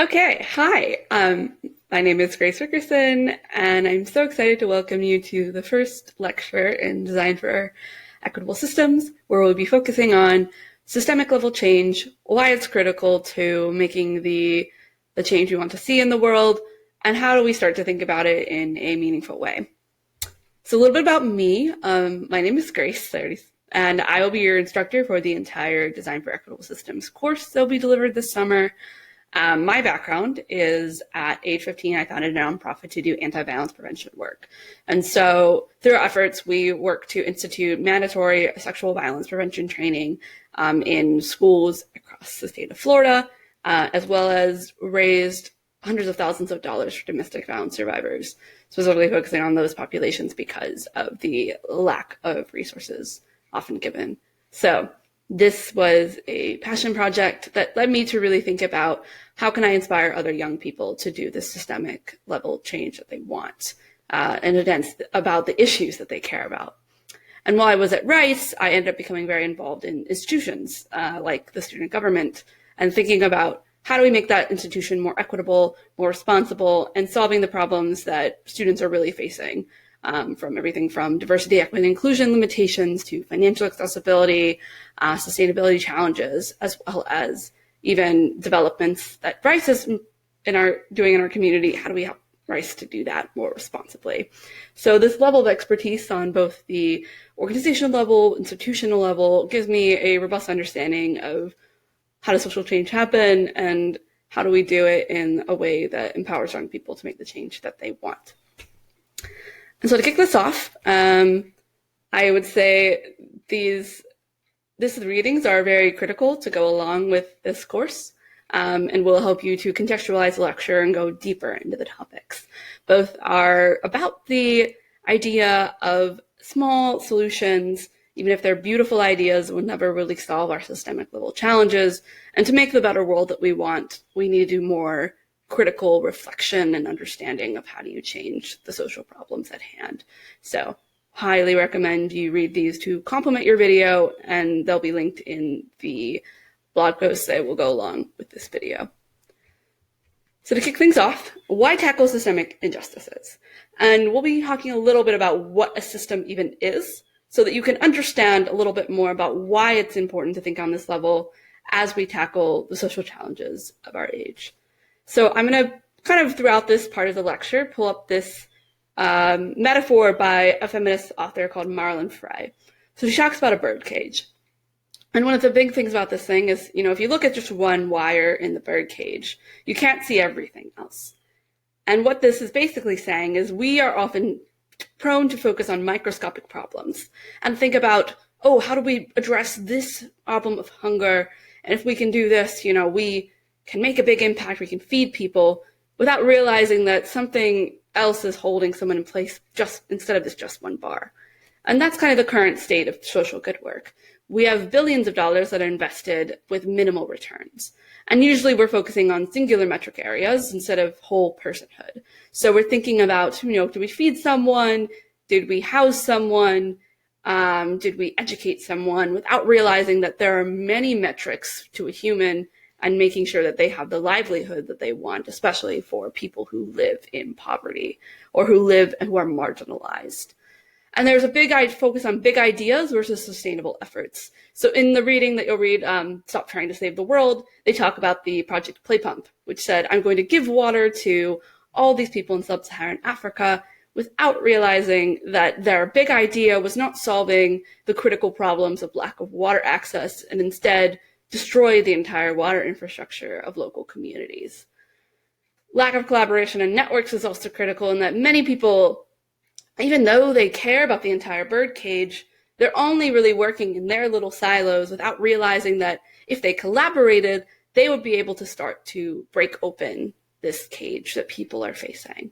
Okay, hi. My name is Grace Rickerson, and I'm so excited to welcome you to the first lecture in Design for Equitable Systems, where we'll be focusing on systemic level change, why it's critical to making the change we want to see in the world, and how do we start to think about it in a meaningful way. So a little bit about me. My name is Grace, and I will be your instructor for the entire Design for Equitable Systems course that will be delivered this summer. My background is at age 15, I founded a nonprofit to do anti-violence prevention work. And so through our efforts, we work to institute mandatory sexual violence prevention training in schools across the state of Florida, as well as raised hundreds of thousands of dollars for domestic violence survivors, specifically focusing on those populations because of the lack of resources often given. So this was a passion project that led me to really think about how can I inspire other young people to do the systemic level change that they want, and again, about the issues that they care about. And while I was at Rice, I ended up becoming very involved in institutions like the student government and thinking about how do we make that institution more equitable, more responsible, and solving the problems that students are really facing. From everything from diversity, equity, and inclusion limitations to financial accessibility, sustainability challenges, as well as even developments that Rice is doing in our community. How do we help Rice to do that more responsibly? So this level of expertise on both the organizational level, institutional level, gives me a robust understanding of how does social change happen and how do we do it in a way that empowers young people to make the change that they want. And so to kick this off, I would say these readings are very critical to go along with this course, and will help you to contextualize the lecture and go deeper into the topics. Both are about the idea of small solutions, even if they're beautiful ideas, will never really solve our systemic level challenges. And to make the better world that we want, we need to do more critical reflection and understanding of how do you change the social problems at hand. So highly recommend you read these to complement your video, and they'll be linked in the blog posts that will go along with this video. So to kick things off, why tackle systemic injustices? And we'll be talking a little bit about what a system even is, so that you can understand a little bit more about why it's important to think on this level as we tackle the social challenges of our age. So I'm going to kind of throughout this part of the lecture pull up this metaphor by a feminist author called Marlon Frey. So she talks about a bird cage. And one of the big things about this thing is, if you look at just one wire in the bird cage, you can't see everything else. And what this is basically saying is we are often prone to focus on microscopic problems and think about, how do we address this problem of hunger? And if we can do this, we can make a big impact, we can feed people, without realizing that something else is holding someone in place just instead of this just one bar. And that's kind of the current state of social good work. We have billions of dollars that are invested with minimal returns. And usually we're focusing on singular metric areas instead of whole personhood. So we're thinking about, did we feed someone? Did we house someone? Did we educate someone? Without realizing that there are many metrics to a human and making sure that they have the livelihood that they want, especially for people who live in poverty or who are marginalized. And there's a big focus on big ideas versus sustainable efforts. So in the reading that you'll read, Stop Trying to Save the World, they talk about the Project Play Pump, which said, I'm going to give water to all these people in sub-Saharan Africa, without realizing that their big idea was not solving the critical problems of lack of water access, and instead destroy the entire water infrastructure of local communities. Lack of collaboration and networks is also critical in that many people, even though they care about the entire bird cage, they're only really working in their little silos without realizing that if they collaborated, they would be able to start to break open this cage that people are facing.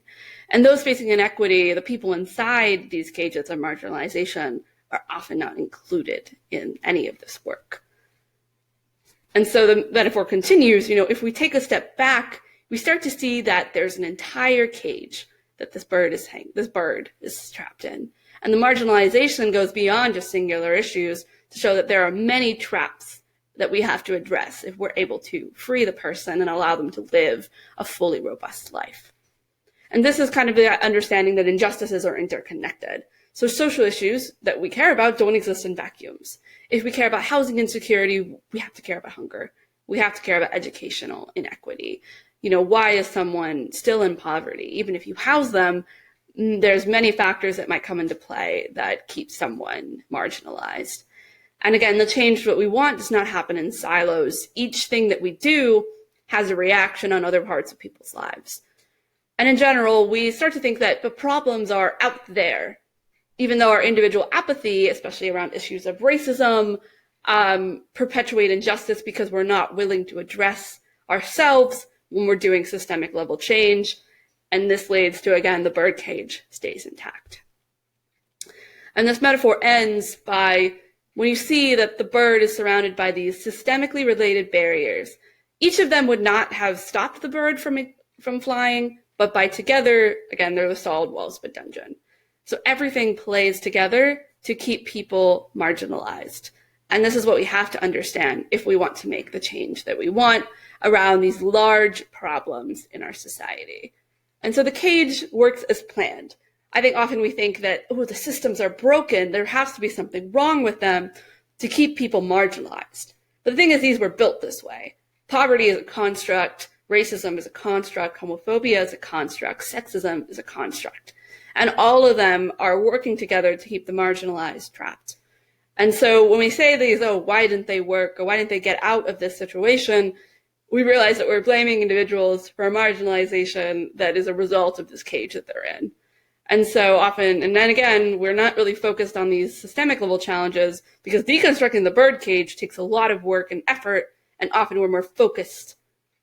And those facing inequity, the people inside these cages of marginalization, are often not included in any of this work. And so the metaphor continues, if we take a step back, we start to see that there's an entire cage that this bird is trapped in. And the marginalization goes beyond just singular issues to show that there are many traps that we have to address if we're able to free the person and allow them to live a fully robust life. And this is kind of the understanding that injustices are interconnected. So social issues that we care about don't exist in vacuums. If we care about housing insecurity, we have to care about hunger. We have to care about educational inequity. Why is someone still in poverty? Even if you house them, there's many factors that might come into play that keep someone marginalized. And again, the change that we want does not happen in silos. Each thing that we do has a reaction on other parts of people's lives. And in general, we start to think that the problems are out there, even though our individual apathy, especially around issues of racism, perpetuate injustice because we're not willing to address ourselves when we're doing systemic level change. And this leads to, again, the birdcage stays intact. And this metaphor ends by when you see that the bird is surrounded by these systemically related barriers. Each of them would not have stopped the bird from flying, but by together, again, they're the solid walls of a dungeon. So everything plays together to keep people marginalized. And this is what we have to understand if we want to make the change that we want around these large problems in our society. And so the cage works as planned. I think often we think that, the systems are broken. There has to be something wrong with them to keep people marginalized. But the thing is, these were built this way. Poverty is a construct. Racism is a construct. Homophobia is a construct. Sexism is a construct. And all of them are working together to keep the marginalized trapped. And so when we say these, why didn't they work, or why didn't they get out of this situation, we realize that we're blaming individuals for a marginalization that is a result of this cage that they're in. And so often, and then again, we're not really focused on these systemic level challenges because deconstructing the bird cage takes a lot of work and effort, and often we're more focused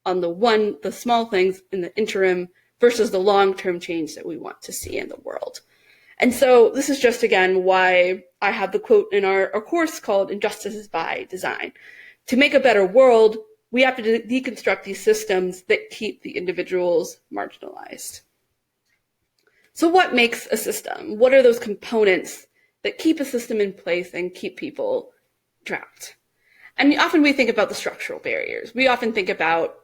on the small things in the interim versus the long-term change that we want to see in the world. And so this is just, again, why I have the quote in our course called Injustices by Design. To make a better world, we have to deconstruct these systems that keep the individuals marginalized. So what makes a system? What are those components that keep a system in place and keep people trapped? And often we think about the structural barriers. We often think about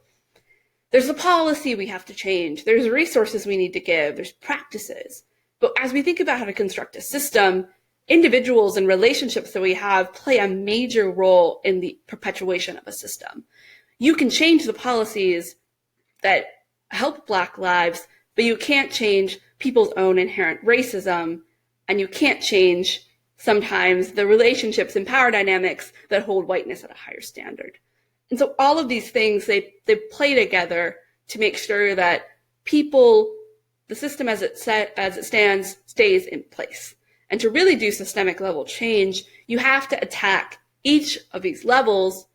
there's a policy we have to change, there's resources we need to give, there's practices. But as we think about how to construct a system, individuals and relationships that we have play a major role in the perpetuation of a system. You can change the policies that help Black lives, but you can't change people's own inherent racism, and you can't change sometimes the relationships and power dynamics that hold whiteness at a higher standard. And so all of these things, they play together to make sure that the system as it stands, stays in place. And to really do systemic level change, you have to attack each of these levels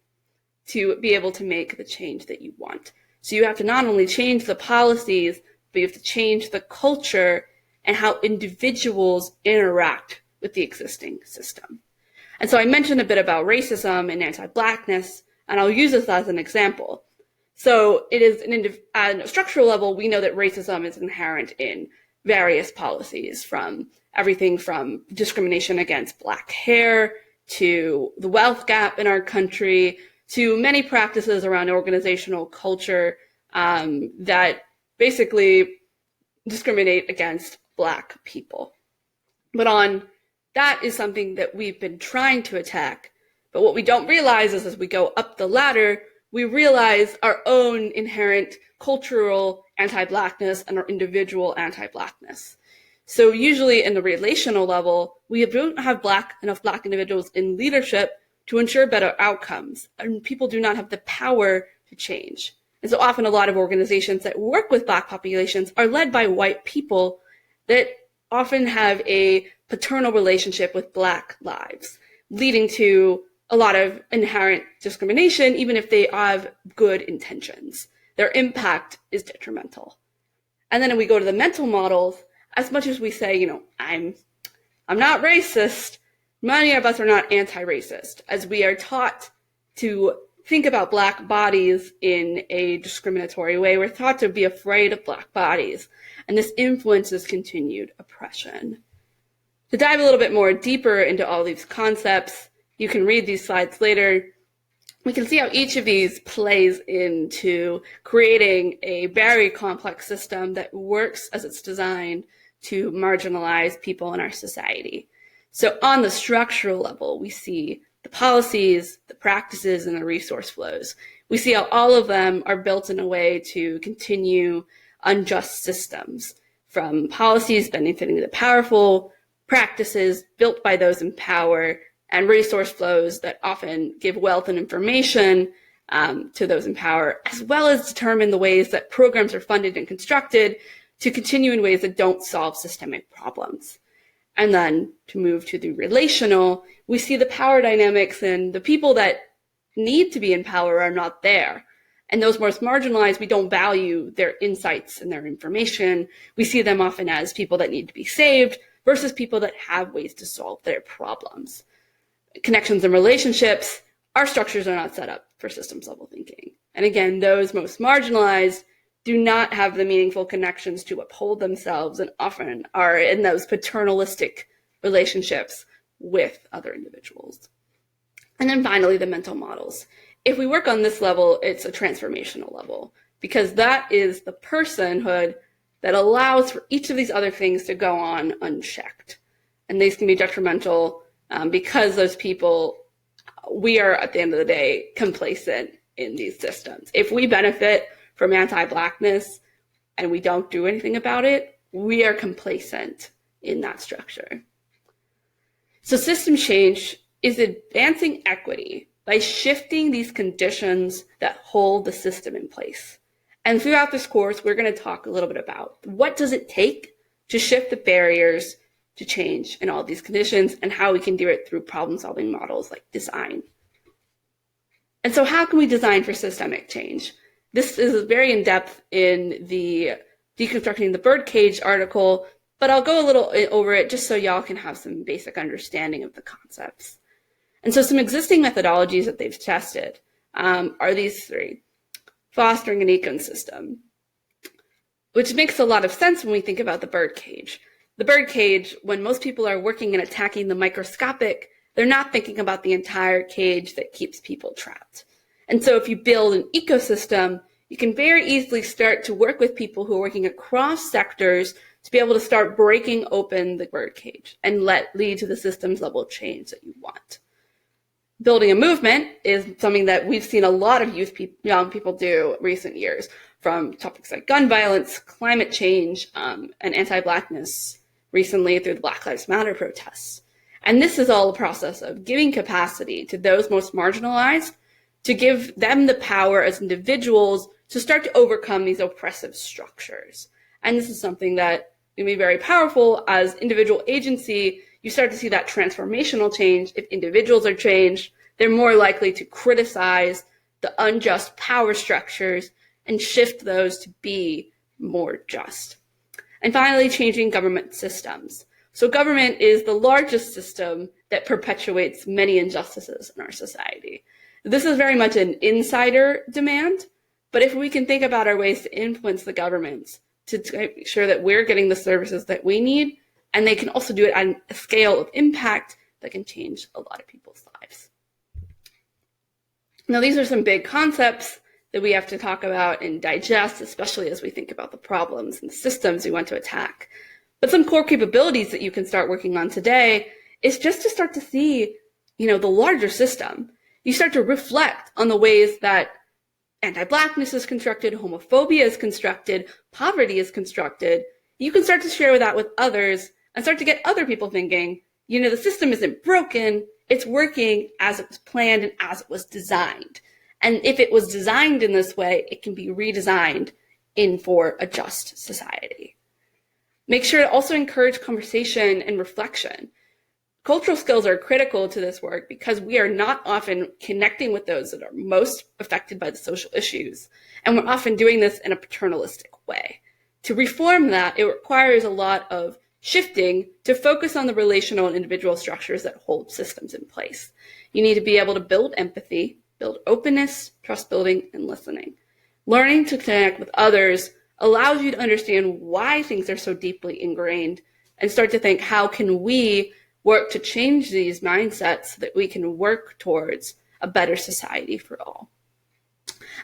to be able to make the change that you want. So you have to not only change the policies, but you have to change the culture and how individuals interact with the existing system. And so I mentioned a bit about racism and anti-Blackness, and I'll use this as an example. So it is at a structural level, we know that racism is inherent in various policies, from everything from discrimination against Black hair to the wealth gap in our country to many practices around organizational culture that basically discriminate against Black people. But that is something that we've been trying to attack. But what we don't realize is as we go up the ladder, we realize our own inherent cultural anti-Blackness and our individual anti-Blackness. So usually in the relational level, we don't have enough Black individuals in leadership to ensure better outcomes, and people do not have the power to change. And so often a lot of organizations that work with Black populations are led by white people that often have a paternal relationship with Black lives, leading to a lot of inherent discrimination, even if they have good intentions. Their impact is detrimental. And then we go to the mental models, as much as we say, I'm not racist, many of us are not anti-racist, as we are taught to think about Black bodies in a discriminatory way. We're taught to be afraid of Black bodies, and this influences continued oppression. To dive a little bit more deeper into all these concepts, you can read these slides later. we can see how each of these plays into creating a very complex system that works as it's designed to marginalize people in our society. So on the structural level, we see the policies, the practices, and the resource flows. We see how all of them are built in a way to continue unjust systems, from policies benefiting the powerful, practices built by those in power, and resource flows that often give wealth and information to those in power, as well as determine the ways that programs are funded and constructed to continue in ways that don't solve systemic problems. And then to move to the relational, we see the power dynamics, and the people that need to be in power are not there. And those most marginalized, we don't value their insights and their information. We see them often as people that need to be saved versus people that have ways to solve their problems. Connections and relationships, our structures are not set up for systems level thinking. And again, those most marginalized do not have the meaningful connections to uphold themselves, and often are in those paternalistic relationships with other individuals. And then finally, the mental models. If we work on this level, it's a transformational level, because that is the personhood that allows for each of these other things to go on unchecked. And these can be detrimental because those people, we are at the end of the day complacent in these systems. If we benefit from anti-Blackness and we don't do anything about it, we are complacent in that structure. So system change is advancing equity by shifting these conditions that hold the system in place. And throughout this course, we're going to talk a little bit about what does it take to shift the barriers to change in all these conditions, and how we can do it through problem-solving models like design. And so how can we design for systemic change? This is very in-depth in the Deconstructing the Birdcage article, but I'll go a little over it just so y'all can have some basic understanding of the concepts. And so some existing methodologies that they've tested are these three. Fostering an ecosystem, which makes a lot of sense when we think about the birdcage. The birdcage, when most people are working and attacking the microscopic, they're not thinking about the entire cage that keeps people trapped. And so if you build an ecosystem, you can very easily start to work with people who are working across sectors to be able to start breaking open the birdcage and lead to the systems level change that you want. Building a movement is something that we've seen a lot of young people do recent years, from topics like gun violence, climate change, and anti-Blackness recently through the Black Lives Matter protests. And this is all a process of giving capacity to those most marginalized, to give them the power as individuals to start to overcome these oppressive structures. And this is something that can be very powerful as individual agency. You start to see that transformational change. If individuals are changed, they're more likely to criticize the unjust power structures and shift those to be more just. And finally, changing government systems. So government is the largest system that perpetuates many injustices in our society. This is very much an insider demand, but if we can think about our ways to influence the governments to make sure that we're getting the services that we need, and they can also do it on a scale of impact that can change a lot of people's lives. Now, these are some big concepts that we have to talk about and digest, especially as we think about the problems and the systems we want to attack. But some core capabilities that you can start working on today is just to start to see, the larger system. You start to reflect on the ways that anti-Blackness is constructed, homophobia is constructed, poverty is constructed. You can start to share that with others and start to get other people thinking, the system isn't broken, it's working as it was planned and as it was designed. And if it was designed in this way, it can be redesigned for a just society. Make sure to also encourage conversation and reflection. Cultural skills are critical to this work because we are not often connecting with those that are most affected by the social issues. And we're often doing this in a paternalistic way. To reform that, it requires a lot of shifting to focus on the relational and individual structures that hold systems in place. You need to be able to build empathy, build openness, trust building, and listening. Learning to connect with others allows you to understand why things are so deeply ingrained and start to think, how can we work to change these mindsets so that we can work towards a better society for all.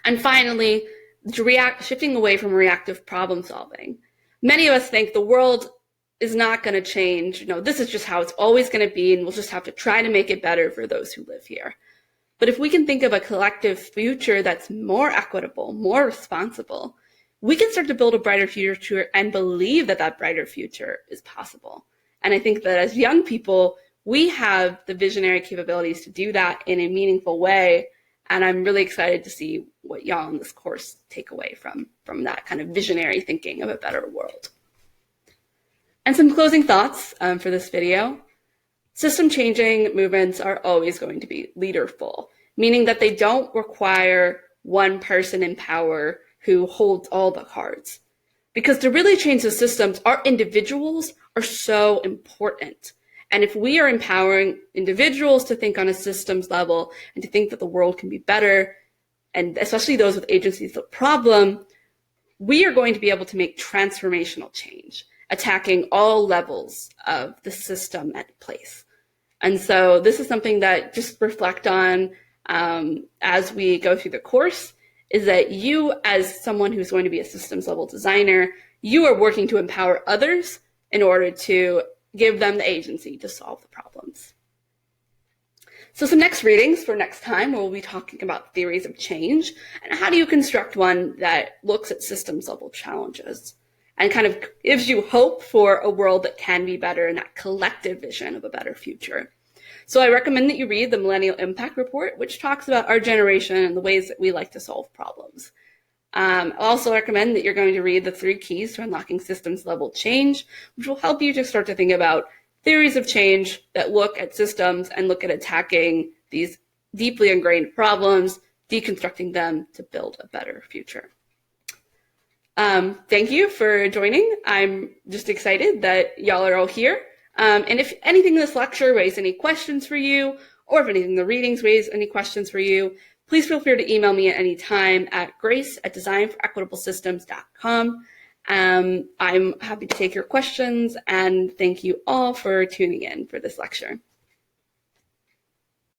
And finally, shifting away from reactive problem solving. Many of us think the world is not going to change. This is just how it's always going to be, and we'll just have to try to make it better for those who live here. But if we can think of a collective future that's more equitable, more responsible, we can start to build a brighter future and believe that that brighter future is possible. And I think that as young people, we have the visionary capabilities to do that in a meaningful way. And I'm really excited to see what y'all in this course take away from that kind of visionary thinking of a better world. And some closing thoughts for this video. System changing movements are always going to be leaderful, meaning that they don't require one person in power who holds all the cards. Because to really change the systems, our individuals are so important. And if we are empowering individuals to think on a systems level and to think that the world can be better, and especially those with agencies of problem, we are going to be able to make transformational change, attacking all levels of the system at place. And so this is something that just reflect on as we go through the course, is that you, as someone who's going to be a systems level designer, you are working to empower others in order to give them the agency to solve the problems. So some next readings for next time, we'll be talking about theories of change and how do you construct one that looks at systems level challenges and kind of gives you hope for a world that can be better and that collective vision of a better future. So I recommend that you read the Millennial Impact Report, which talks about our generation and the ways that we like to solve problems. I also recommend that you're going to read the 3 keys to unlocking systems level change, which will help you to start to think about theories of change that look at systems and look at attacking these deeply ingrained problems, deconstructing them to build a better future. Thank you for joining. I'm just excited that y'all are all here. And if anything in this lecture raised any questions for you, or if anything in the readings raised any questions for you, please feel free to email me at any time at grace@designforequitablesystems.com. I'm happy to take your questions, and thank you all for tuning in for this lecture.